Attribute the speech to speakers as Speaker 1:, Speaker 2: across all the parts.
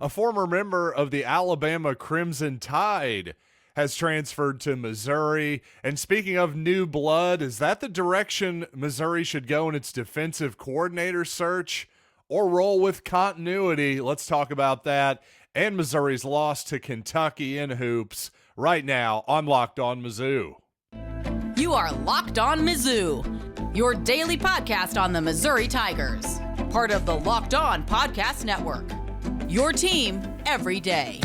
Speaker 1: a former member of the Alabama Crimson Tide, has transferred to Missouri. And speaking of new blood, is that the direction Missouri should go in its defensive coordinator search, or roll with continuity? Let's talk about that and Missouri's loss to Kentucky in hoops right now on Locked On Mizzou.
Speaker 2: You are Locked On Mizzou, your daily podcast on the Missouri Tigers, part of the Locked On Podcast Network, your team every day.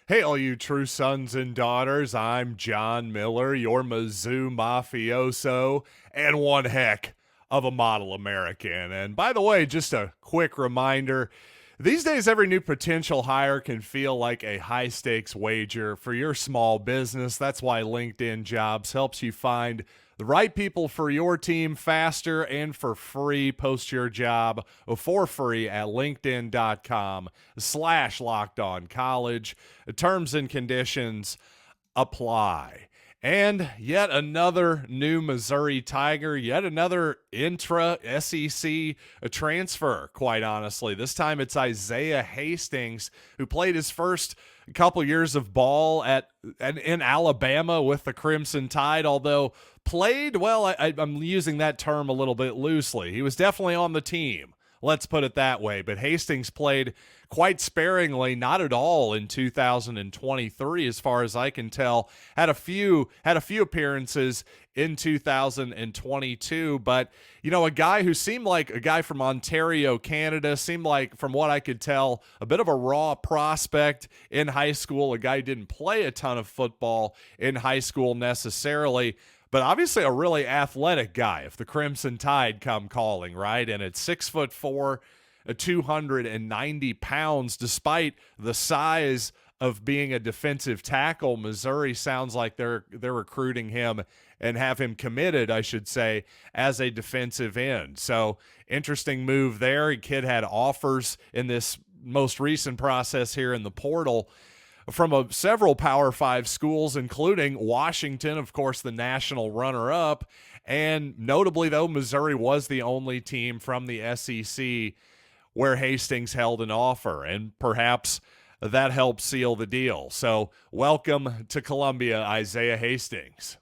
Speaker 1: Hey, all you true sons and daughters, I'm John Miller, your Mizzou mafioso, and one heck of a model American. And by the way, just a quick reminder, these days every new potential hire can feel like a high-stakes wager for your small business. That's why LinkedIn Jobs helps you find the right people for your team faster and for free. Post your job for free at linkedin.com/lockedoncollege. Terms and conditions apply. And yet another new Missouri Tiger, yet another intra-SEC transfer, quite honestly. This time it's Isaiah Hastings, who played his first couple years of ball in Alabama with the Crimson Tide, although played, well, I'm using that term a little bit loosely. He was definitely on the team. Let's put it that way. But Hastings played quite sparingly, not at all in 2023, as far as I can tell. Had a few appearances in 2022, but a guy who seemed like a guy from Ontario, Canada, seemed like, from what I could tell, a bit of a raw prospect in high school. A guy who didn't play a ton of football in high school necessarily, but obviously a really athletic guy if the Crimson Tide come calling, right? And at 6'4", 290 pounds, despite the size of being a defensive tackle, Missouri sounds like they're recruiting him and have him committed, I should say, as a defensive end. So interesting move there. Kid had offers in this most recent process here in the portal from several Power 5 schools, including Washington, of course, the national runner-up. And notably, though, Missouri was the only team from the SEC where Hastings held an offer, and perhaps that helped seal the deal. So welcome to Columbia, Isaiah Hastings.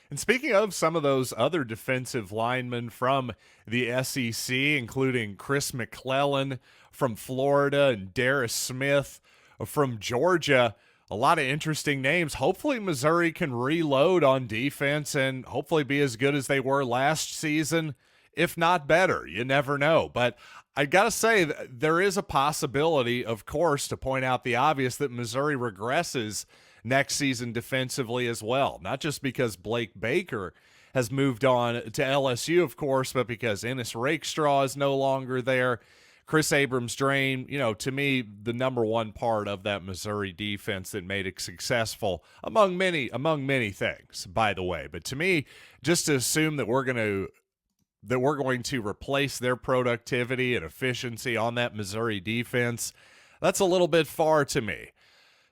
Speaker 1: And speaking of some of those other defensive linemen from the SEC, including Chris McClellan from Florida and Darius Smith from Georgia, a lot of interesting names. Hopefully Missouri can reload on defense and hopefully be as good as they were last season, if not better. You never know. But I got to say, there is a possibility, of course, to point out the obvious, that Missouri regresses next season defensively as well. Not just because Blake Baker has moved on to LSU, of course, but because Ennis Rakestraw is no longer there. Chris Abrams-Drain, to me, the number one part of that Missouri defense that made it successful, among many things, by the way. But to me, just to assume that we're going to replace their productivity and efficiency on that Missouri defense, that's a little bit far to me.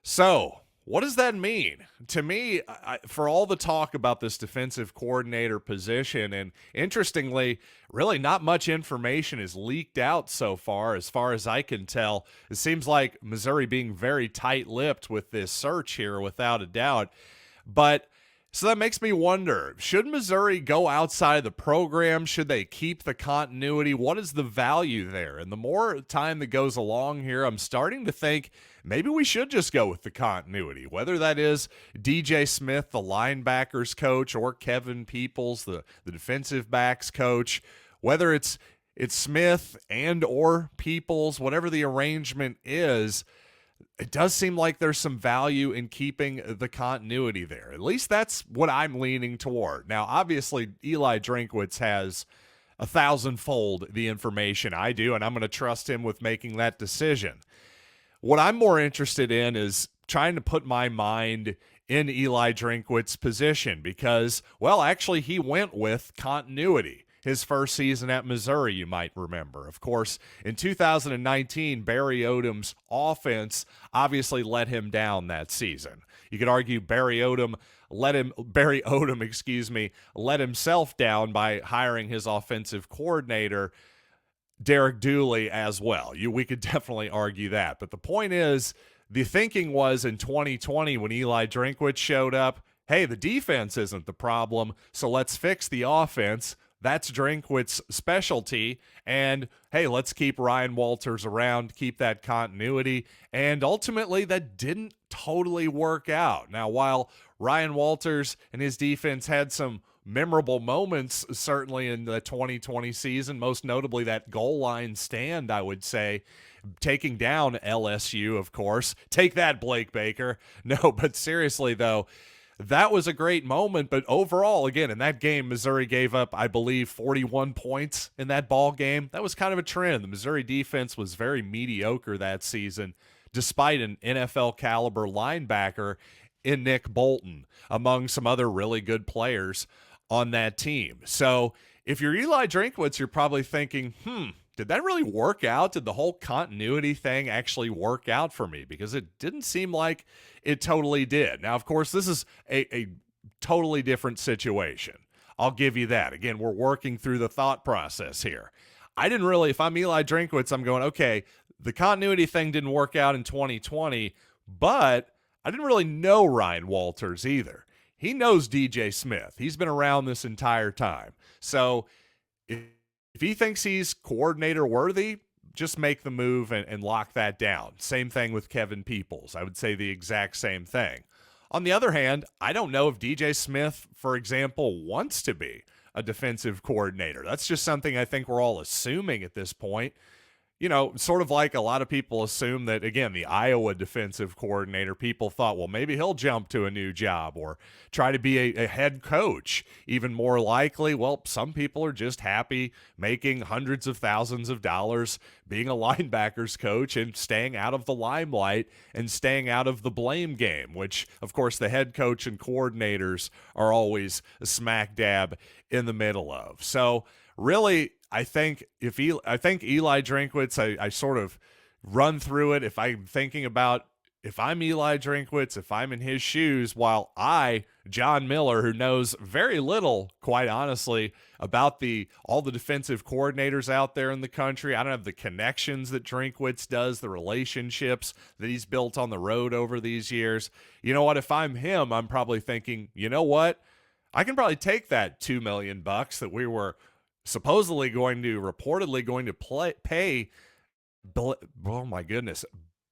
Speaker 1: So what does that mean? To me, for all the talk about this defensive coordinator position, and interestingly, really not much information is leaked out so far as I can tell. It seems like Missouri being very tight-lipped with this search here, without a doubt. But so that makes me wonder, should Missouri go outside the program? Should they keep the continuity? What is the value there? And the more time that goes along here, I'm starting to think maybe we should just go with the continuity, whether that is DJ Smith, the linebackers coach, or Kevin Peoples, the defensive backs coach, whether it's Smith and or Peoples, whatever the arrangement is. It does seem like there's some value in keeping the continuity there. At least that's what I'm leaning toward. Now, obviously, Eli Drinkwitz has 1,000-fold the information I do, and I'm going to trust him with making that decision. What I'm more interested in is trying to put my mind in Eli Drinkwitz's position because, well, actually, he went with continuity. his first season at Missouri, you might remember. Of course, in 2019, Barry Odom's offense obviously let him down that season. You could argue Barry Odom, let himself down by hiring his offensive coordinator, Derek Dooley, as well. We could definitely argue that. But the point is, the thinking was in 2020 when Eli Drinkwitz showed up, hey, the defense isn't the problem, so let's fix the offense. That's Drinkwitz's specialty. And, hey, let's keep Ryan Walters around, keep that continuity. And ultimately, that didn't totally work out. Now, while Ryan Walters and his defense had some memorable moments, certainly in the 2020 season, most notably that goal line stand, I would say, taking down LSU, of course. Take that, Blake Baker. No, but seriously, though, that was a great moment. But overall, again, in that game, Missouri gave up, I believe, 41 points in that ball game. That was kind of a trend. The Missouri defense was very mediocre that season, despite an NFL caliber linebacker in Nick Bolton, among some other really good players on that team. So if you're Eli Drinkwitz, you're probably thinking, did that really work out? Did the whole continuity thing actually work out for me? Because it didn't seem like it totally did. Now, of course, this is a totally different situation. I'll give you that. Again, we're working through the thought process here. If I'm Eli Drinkwitz, I'm going, okay, the continuity thing didn't work out in 2020, but I didn't really know Ryan Walters either. He knows DJ Smith. He's been around this entire time. So if he thinks he's coordinator worthy, just make the move and lock that down. Same thing with Kevin Peoples. I would say the exact same thing. On the other hand, I don't know if DJ Smith, for example, wants to be a defensive coordinator. That's just something I think we're all assuming at this point. You know, sort of like a lot of people assume that, again, the Iowa defensive coordinator, people thought, well, maybe he'll jump to a new job or try to be a head coach. Even more likely, well, some people are just happy making hundreds of thousands of dollars being a linebackers coach and staying out of the limelight and staying out of the blame game, which, of course, the head coach and coordinators are always smack dab in the middle of. So really, I think Eli Drinkwitz, I sort of run through it. If I'm Eli Drinkwitz, if I'm in his shoes, while John Miller, who knows very little, quite honestly, about all the defensive coordinators out there in the country, I don't have the connections that Drinkwitz does, the relationships that he's built on the road over these years. You know what? If I'm him, I'm probably thinking, you know what? I can probably take that $2 million that we were reportedly going to pay, oh my goodness,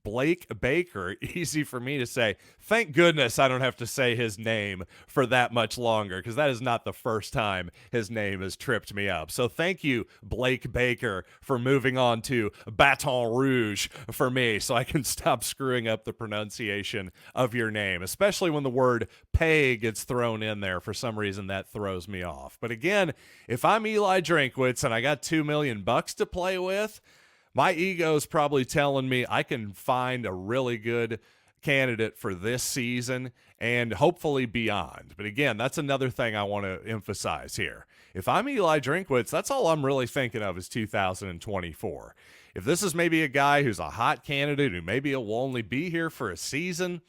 Speaker 1: Blake Baker. Easy for me to say. Thank goodness I don't have to say his name for that much longer, because that is not the first time his name has tripped me up. So thank you, Blake Baker, for moving on to Baton Rouge for me, so I can stop screwing up the pronunciation of your name, especially when the word pay gets thrown in there. For some reason, that throws me off. But again, if I'm Eli Drinkwitz and I got $2 million to play with, my ego's probably telling me I can find a really good candidate for this season and hopefully beyond. But again, that's another thing I want to emphasize here. If I'm Eli Drinkwitz, that's all I'm really thinking of is 2024. If this is maybe a guy who's a hot candidate who maybe will only be here for a season,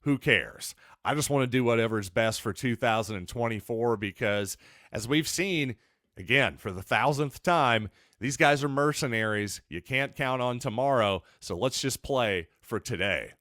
Speaker 1: who cares? I just want to do whatever is best for 2024 because, as we've seen, again, for the 1,000th time, these guys are mercenaries. You can't count on tomorrow, so let's just play for today.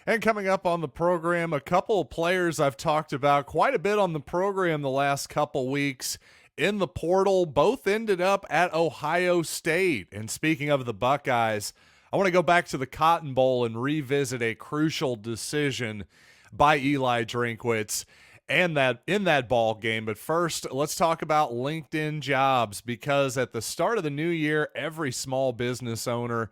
Speaker 1: And coming up on the program, a couple of players I've talked about quite a bit on the program the last couple weeks in the portal. Both ended up at Ohio State. And speaking of the Buckeyes, I want to go back to the Cotton Bowl and revisit a crucial decision by Eli Drinkwitz and that in that ball game. But first, let's talk about LinkedIn Jobs, because at the start of the new year, every small business owner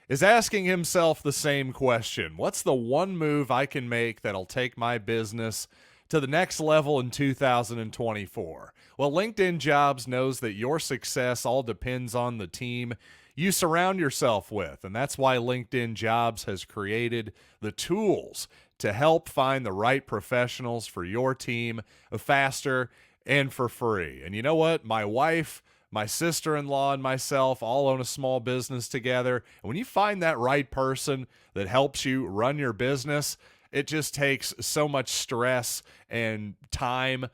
Speaker 1: is asking himself the same question. What's the one move I can make that'll take my business to the next level in 2024? Well, LinkedIn Jobs knows that your success all depends on the team you surround yourself with, and that's why LinkedIn Jobs has created the tools to help find the right professionals for your team faster and for free. And you know what? My wife, my sister-in-law, and myself all own a small business together. And when you find that right person that helps you run your business, it just takes so much stress and time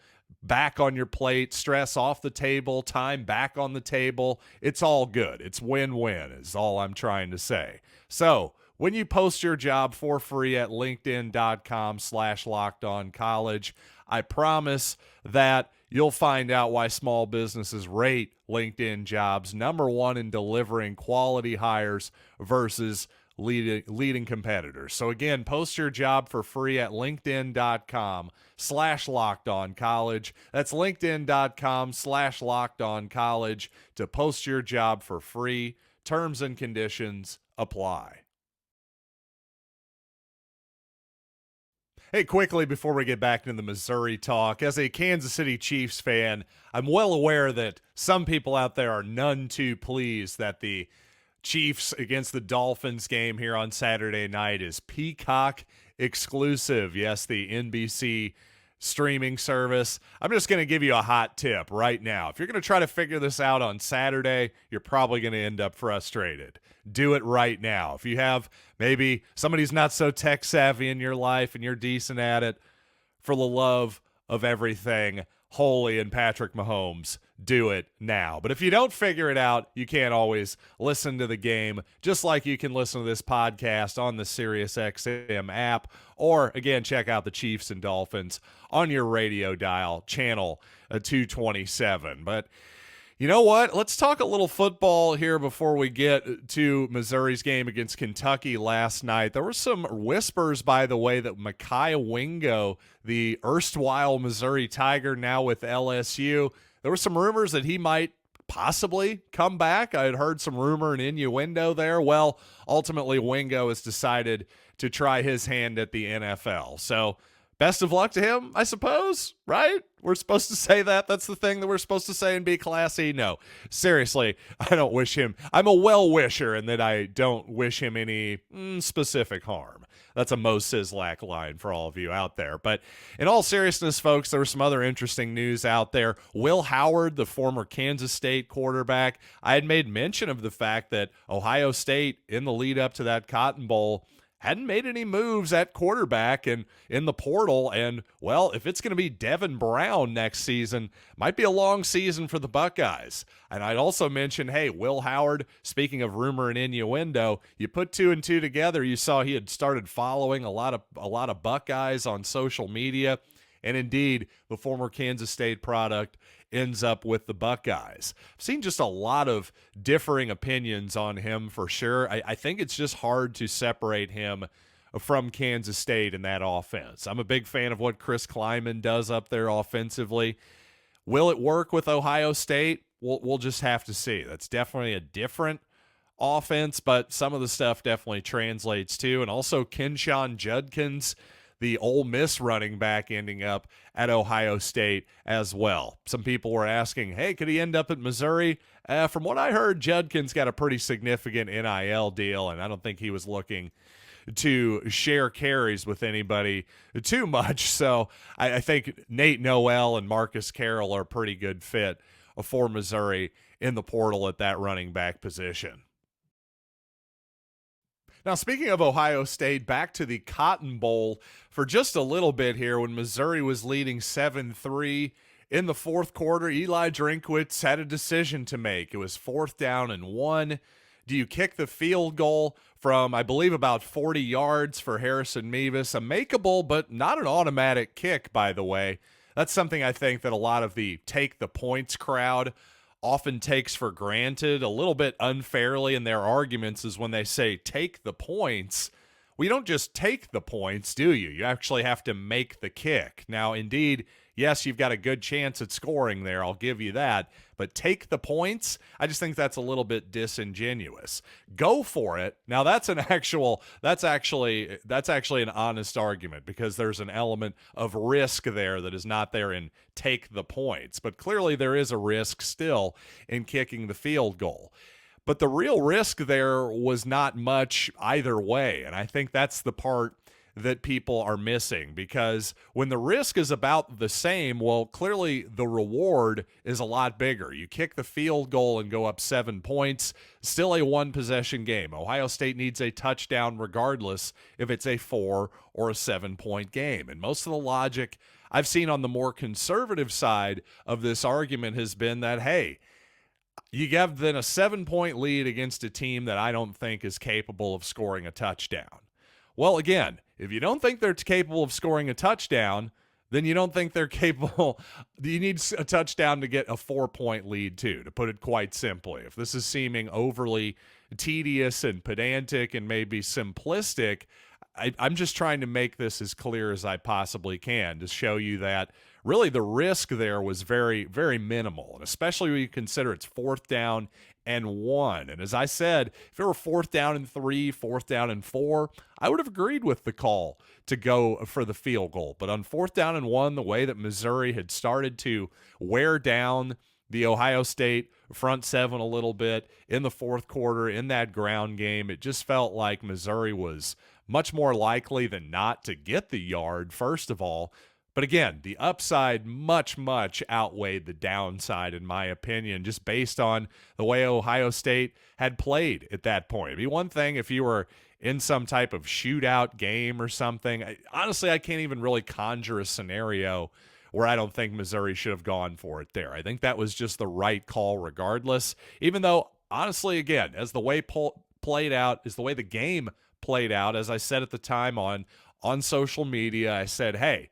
Speaker 1: back on your plate, stress off the table, time back on the table. It's all good. It's win-win is all I'm trying to say. So when you post your job for free at linkedin.com/lockedoncollege, I promise that you'll find out why small businesses rate LinkedIn jobs number one in delivering quality hires versus leading competitors. So again, post your job for free at linkedin.com/lockedoncollege. That's linkedin.com/lockedoncollege to post your job for free. Terms and conditions apply. Hey, quickly before we get back into the Missouri talk, as a Kansas City Chiefs fan, I'm well aware that some people out there are none too pleased that the Chiefs against the Dolphins game here on Saturday night is Peacock exclusive. Yes, the NBC streaming service. I'm just going to give you a hot tip right now. If you're going to try to figure this out on Saturday, you're probably going to end up frustrated. Do it right now. If you have maybe somebody's not so tech savvy in your life and you're decent at it, for the love of everything holy and Patrick Mahomes, do it now. But if you don't figure it out, you can't always listen to the game, just like you can listen to this podcast on the SiriusXM app, or again, check out the Chiefs and Dolphins on your radio dial, channel 227. But you know what? Let's talk a little football here before we get to Missouri's game against Kentucky last night. There were some whispers, by the way, that Mekhi Wingo, the erstwhile Missouri Tiger, now with LSU, there were some rumors that he might possibly come back. I had heard some rumor and innuendo there. Well, ultimately, Wingo has decided to try his hand at the NFL. So best of luck to him, I suppose, right? We're supposed to say that. That's the thing that we're supposed to say and be classy. No, seriously, I don't wish him. I'm a well-wisher in that I don't wish him any specific harm. That's a Mo Sizlak line for all of you out there. But in all seriousness, folks, there was some other interesting news out there. Will Howard, the former Kansas State quarterback, I had made mention of the fact that Ohio State, in the lead up to that Cotton Bowl, hadn't made any moves at quarterback and in the portal. And, well, if it's going to be Devin Brown next season, might be a long season for the Buckeyes. And I'd also mention, hey, Will Howard, speaking of rumor and innuendo, you put two and two together, you saw he had started following a lot of Buckeyes on social media. And indeed, the former Kansas State product ends up with the Buckeyes. I've seen just a lot of differing opinions on him for sure. I think it's just hard to separate him from Kansas State in that offense. I'm a big fan of what Chris Kleiman does up there offensively. Will it work with Ohio State? We'll just have to see. That's definitely a different offense, but some of the stuff definitely translates too. And also Kenshawn Judkins, the Ole Miss running back, ending up at Ohio State as well. Some people were asking, hey, could he end up at Missouri? From what I heard, Judkins got a pretty significant NIL deal, and I don't think he was looking to share carries with anybody too much. So I think Nate Noel and Marcus Carroll are a pretty good fit for Missouri in the portal at that running back position. Now, speaking of Ohio State, back to the Cotton Bowl for just a little bit here when Missouri was leading 7-3 in the fourth quarter. Eli Drinkwitz had a decision to make. It was 4th down and 1. Do you kick the field goal from, I believe, about 40 yards for Harrison Mevis? A makeable, but not an automatic kick, by the way. That's something I think that a lot of the take the points crowd often takes for granted a little bit unfairly in their arguments is when they say take the points. Well, you don't just take the points, do you? You actually have to make the kick. Now, indeed, yes, you've got a good chance at scoring there. I'll give you that. But take the points, I just think that's a little bit disingenuous. Go for it. Now, that's actually an honest argument because there's an element of risk there that is not there in take the points. But clearly there is a risk still in kicking the field goal. But the real risk there was not much either way. And I think that's the part that people are missing, because when the risk is about the same, well, clearly the reward is a lot bigger. You kick the field goal and go up 7 points, still a one-possession game. Ohio State needs a touchdown regardless if it's a 4 or a 7-point game. And most of the logic I've seen on the more conservative side of this argument has been that, hey, you have then a 7-point lead against a team that I don't think is capable of scoring a touchdown. Well, again, if you don't think they're capable of scoring a touchdown, then you don't think they're capable. You need a touchdown to get a 4-point lead too, to put it quite simply. If this is seeming overly tedious and pedantic and maybe simplistic, I'm just trying to make this as clear as I possibly can to show you that really the risk there was very, very minimal, and especially when you consider it's 4th down and 1. And as I said, if it were 4th down and 3, 4th down and 4, I would have agreed with the call to go for the field goal. But on 4th down and 1, the way that Missouri had started to wear down the Ohio State front seven a little bit in the fourth quarter in that ground game, it just felt like Missouri was much more likely than not to get the yard, first of all. But again, the upside much, much outweighed the downside, in my opinion, just based on the way Ohio State had played at that point. It'd be one thing if you were in some type of shootout game or something. Honestly, I can't even really conjure a scenario where I don't think Missouri should have gone for it there. I think that was just the right call regardless, even though, honestly, again, as the way played out, is the way the game played out, as I said at the time on social media, I said, hey,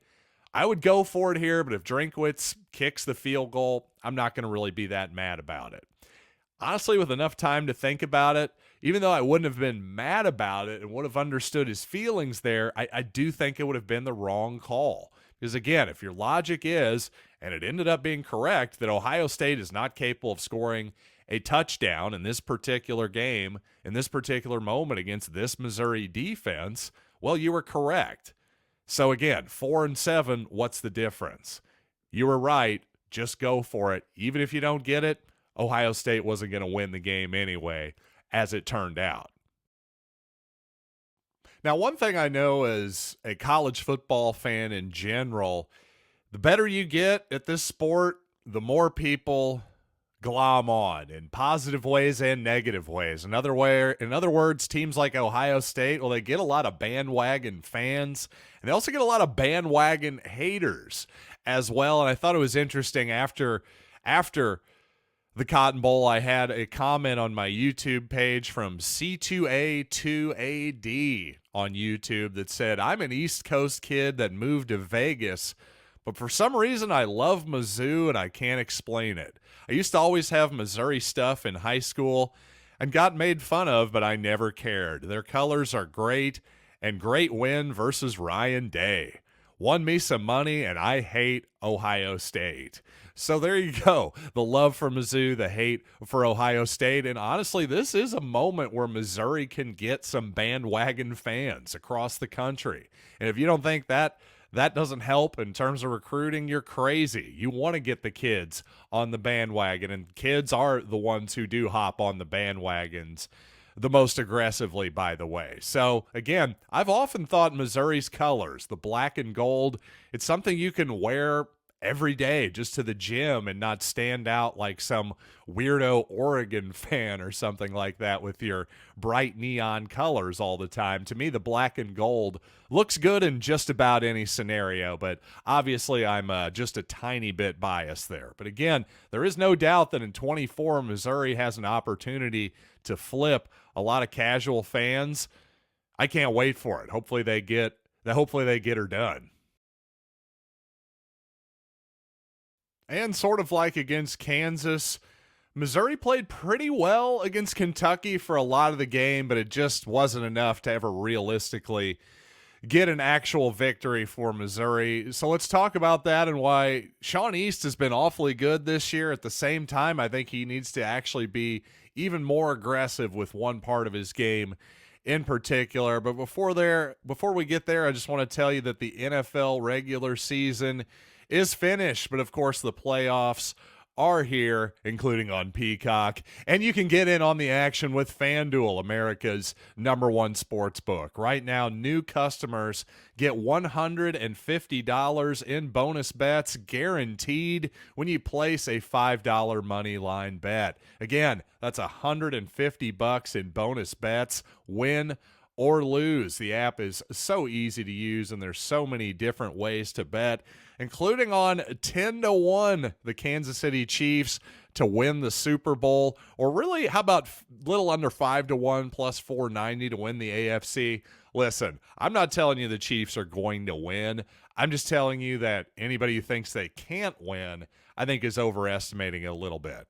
Speaker 1: I would go for it here, but if Drinkwitz kicks the field goal, I'm not going to really be that mad about it. Honestly, with enough time to think about it, even though I wouldn't have been mad about it and would have understood his feelings there, I do think it would have been the wrong call. Because again, if your logic is, and it ended up being correct, that Ohio State is not capable of scoring a touchdown in this particular game, in this particular moment against this Missouri defense, well, you were correct. So again, 4 and 7, what's the difference? You were right. Just go for it. Even if you don't get it, Ohio State wasn't going to win the game anyway, as it turned out. Now, one thing I know as a college football fan in general, the better you get at this sport, the more people glom on in positive ways and negative ways. In other words, teams like Ohio State, well, they get a lot of bandwagon fans, and they also get a lot of bandwagon haters as well. And I thought it was interesting after the Cotton Bowl, I had a comment on my YouTube page from C2A2AD on YouTube that said, I'm an East Coast kid that moved to Vegas, but for some reason I love Mizzou and I can't explain it. I used to always have Missouri stuff in high school and got made fun of, but I never cared. Their colors are great, and great win versus Ryan Day. Won me some money, and I hate Ohio State. So there you go. The love for Mizzou, the hate for Ohio State. And honestly, this is a moment where Missouri can get some bandwagon fans across the country. And if you don't think that doesn't help in terms of recruiting, you're crazy. You want to get the kids on the bandwagon, and kids are the ones who do hop on the bandwagons the most aggressively, by the way. So again, I've often thought Missouri's colors, the black and gold, it's something you can wear every day just to the gym and not stand out like some weirdo Oregon fan or something like that with your bright neon colors all the time. To me, the black and gold looks good in just about any scenario, but obviously I'm just a tiny bit biased there. But again, there is no doubt that in 24, Missouri has an opportunity to flip a lot of casual fans. I can't wait for it. Hopefully they get her done. And sort of like against Kansas, Missouri played pretty well against Kentucky for a lot of the game, but it just wasn't enough to ever realistically get an actual victory for Missouri. So let's talk about that and why Shawn East has been awfully good this year. At the same time, I think he needs to actually be even more aggressive with one part of his game in particular. But before we get there, I just want to tell you that the NFL regular season is finished, but of course the playoffs are here, including on Peacock, and you can get in on the action with FanDuel, America's #1 sportsbook. Right now, new customers get $150 in bonus bets guaranteed when you place a $5 money line bet. Again, that's $150 in bonus bets, win or lose. The app is so easy to use, and there's so many different ways to bet, including on 10-1 the Kansas City Chiefs to win the Super Bowl, or really, how about little under 5-1 plus 490 to win the AFC? Listen, I'm not telling you the Chiefs are going to win. I'm just telling you that anybody who thinks they can't win, I think, is overestimating it a little bit.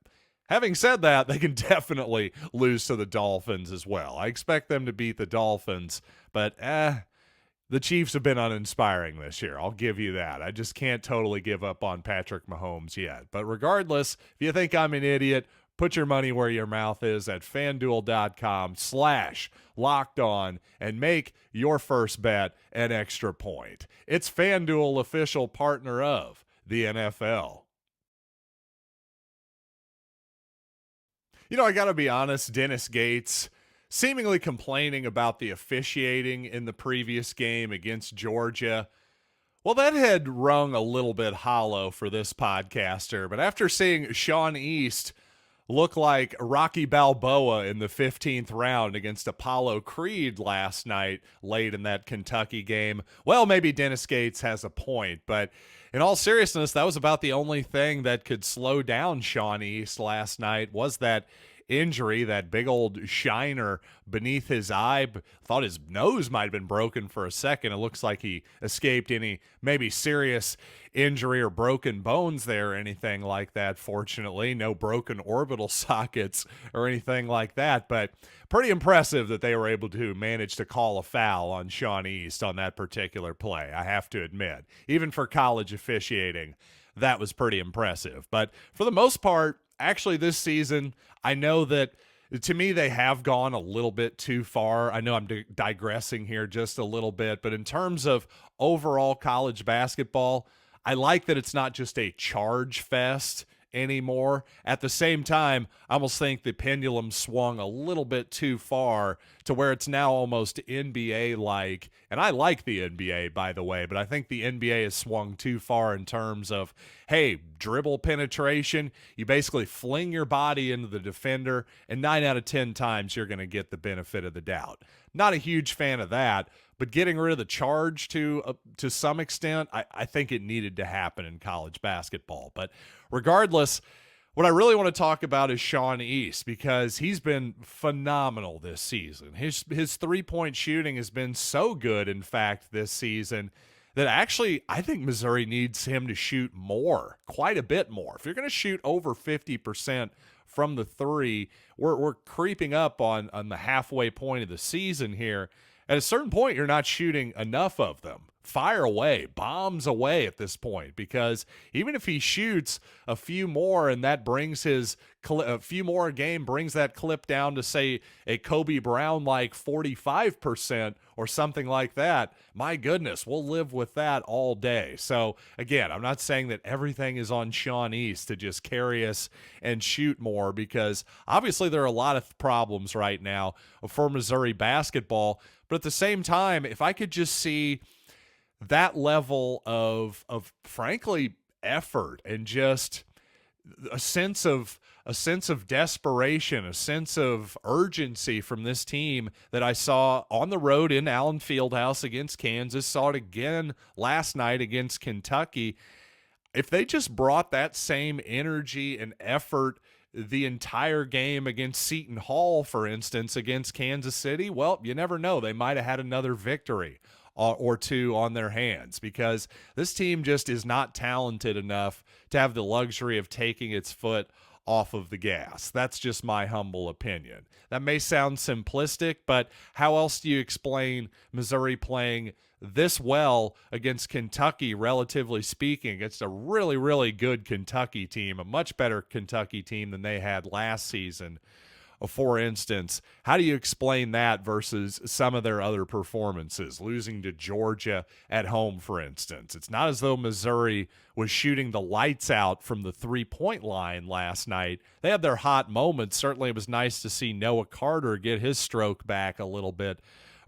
Speaker 1: Having said that, they can definitely lose to the Dolphins as well. I expect them to beat the Dolphins, but the Chiefs have been uninspiring this year. I'll give you that. I just can't totally give up on Patrick Mahomes yet. But regardless, if you think I'm an idiot, put your money where your mouth is at FanDuel.com/LockedOn and make your first bet an extra point. It's FanDuel, official partner of the NFL. You know, I got to be honest, Dennis Gates seemingly complaining about the officiating in the previous game against Georgia. Well, that had rung a little bit hollow for this podcaster, but after seeing Shawn East look like Rocky Balboa in the 15th round against Apollo Creed last night late in that Kentucky game, well, maybe Dennis Gates has a point, but in all seriousness, that was about the only thing that could slow down Shawn East last night, was that injury, that big old shiner beneath his eye. Thought his nose might have been broken for a second. It looks like he escaped any maybe serious injury or broken bones there or anything like that. Fortunately, no broken orbital sockets or anything like that, but pretty impressive that they were able to manage to call a foul on Shawn East on that particular play, I have to admit. Even for college officiating, that was pretty impressive. But for the most part, actually this season, I know that to me they have gone a little bit too far. I know I'm digressing here just a little bit, but in terms of overall college basketball, I like that it's not just a charge fest anymore. At the same time, I almost think the pendulum swung a little bit too far to where it's now almost NBA-like. And I like the NBA, by the way, but I think the NBA has swung too far in terms of, hey, dribble penetration. You basically fling your body into the defender, and 9 out of 10 times you're going to get the benefit of the doubt. Not a huge fan of that, but getting rid of the charge to some extent, I think it needed to happen in college basketball. But regardless, what I really want to talk about is Shawn East, because he's been phenomenal this season. His three-point shooting has been so good, in fact, this season, that actually I think Missouri needs him to shoot more, quite a bit more. If you're going to shoot over 50% from the three, we're creeping up on the halfway point of the season here. At a certain point, you're not shooting enough of them. Fire away, bombs away at this point, because even if he shoots a few more and that brings a few more a game, brings that clip down to, say, a Kobe Brown like 45% or something like that, my goodness, we'll live with that all day. So again, I'm not saying that everything is on Shawn East to just carry us and shoot more, because obviously there are a lot of problems right now for Missouri basketball. But at the same time, if I could just see that level of frankly effort and just a sense of desperation, a sense of urgency from this team that I saw on the road in Allen Fieldhouse against Kansas, saw it again last night against Kentucky. If they just brought that same energy and effort the entire game against Seton Hall, for instance, against Kansas City, well, you never know. They might have had another victory or two on their hands, because this team just is not talented enough to have the luxury of taking its foot off of the gas. That's just my humble opinion. That may sound simplistic, but how else do you explain Missouri playing this well against Kentucky, relatively speaking, against a really, really good Kentucky team, a much better Kentucky team than they had last season, For instance, how do you explain that versus some of their other performances? Losing to Georgia at home, for instance. It's not as though Missouri was shooting the lights out from the three-point line last night. They had their hot moments. Certainly it was nice to see Noah Carter get his stroke back a little bit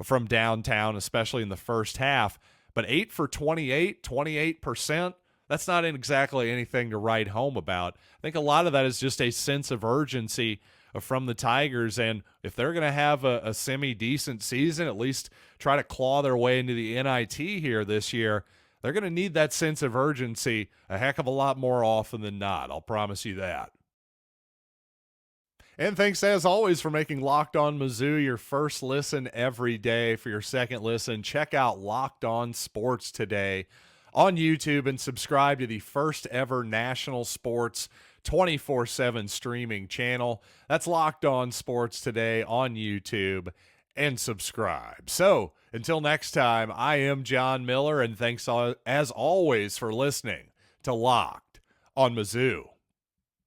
Speaker 1: from downtown, especially in the first half. But 8 for 28, 28%, that's not exactly anything to write home about. I think a lot of that is just a sense of urgency from the Tigers, and if they're going to have a semi-decent season, at least try to claw their way into the NIT here this year, they're going to need that sense of urgency a heck of a lot more often than not. I'll promise you that. And thanks, as always, for making Locked On Mizzou your first listen every day. For your second listen, check out Locked On Sports Today on YouTube and subscribe to the first ever national sports 24/7 streaming channel. That's Locked On Sports Today on YouTube, and subscribe. So until next time, I am John Miller, and thanks as always for listening to Locked On Mizzou.